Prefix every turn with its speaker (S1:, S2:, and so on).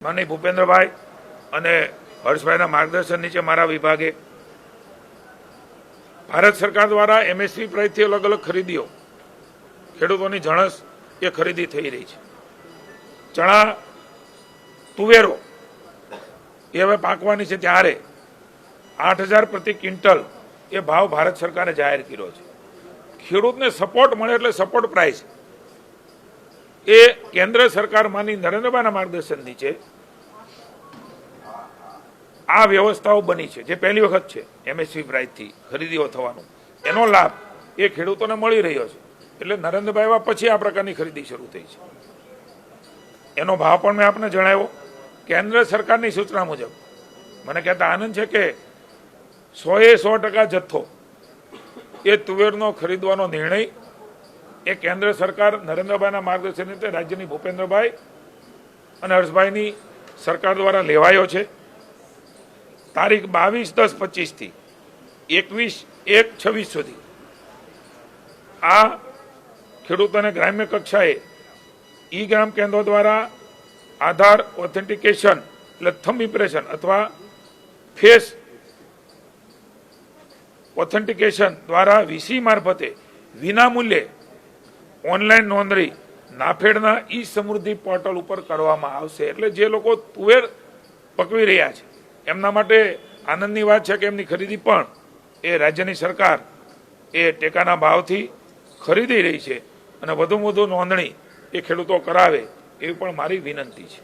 S1: માનनीय ભૂપેન્દ્રભાઈ અને હર્ષભાઈના માર્ગદર્શન નીચે મારા વિભાગે ભારત સરકાર દ્વારા એમએસપી પ્રાઇસથી અલગ અલગ ખરીદીઓ ખેડૂતોની જણસ એ ખરીદી થઈ રહી છે। ચણા તુવેરો એ હવે પાકવાની છે ત્યારે 8,000 પ્રતિ ક્વિન્ટલ એ ભાવ ભારત સરકારે જાહેર કર્યો છે। ખેડૂતને સપોર્ટ મળે એટલે સપોર્ટ પ્રાઇસ એ કેન્દ્ર સરકાર માની નરેન્દ્રભાઈના માર્ગદર્શન નીચે આ વ્યવસ્થાઓ બની છે, જે પહેલી વખત છે એમએસપી પ્રાઇસથી ખરીદીઓ થવાનો એનો લાભ એ ખેડૂતોને મળી રહ્યો છે। એટલે નરેન્દ્રભાઈ પછી આ પ્રકારની ખરીદી શરૂ થઈ છે। એનો ભાવ પણ મેં આપને જણાવ્યો। કેન્દ્ર સરકારની સૂચના મુજબ મને કહેતા આનંદ છે કે 100% જથ્થો એ તુવેરનો ખરીદવાનો નિર્ણય એ કેન્દ્ર સરકાર નરેન્દ્રભાઈના માર્ગદર્શન નીચે રાજ્યની ભૂપેન્દ્રભાઈ અને હર્ષભાઈની સરકાર દ્વારા લેવાયો છે। તારીખ 22/10/25 થી 21/1/26 સુધી આ ખેડૂતોને ગ્રામ્ય કક્ષાએ ઈ ગ્રામ કેન્દ્રો દ્વારા આધાર ઓથેન્ટિકેશન એટલે થંબ ઇમ્પ્રેશન અથવા ફેસ ઓથેન્ટિકેશન દ્વારા વીસી મારફતે વિનામૂલ્યે ઓનલાઈન નોંધણી નાફેડના ઈ સમૃદ્ધિ પોર્ટલ ઉપર કરવામાં આવશે। એટલે જે લોકો તુવેર પકવી રહ્યા છે એમના માટે આનંદની વાત છે કે એમની ખરીદી પણ એ રાજ્યની સરકાર એ ટેકાના ભાવથી ખરીદી રહી છે અને વધુમાં વધુ નોંધણી એ ખેડૂતો કરાવે એવી પણ મારી વિનંતી છે।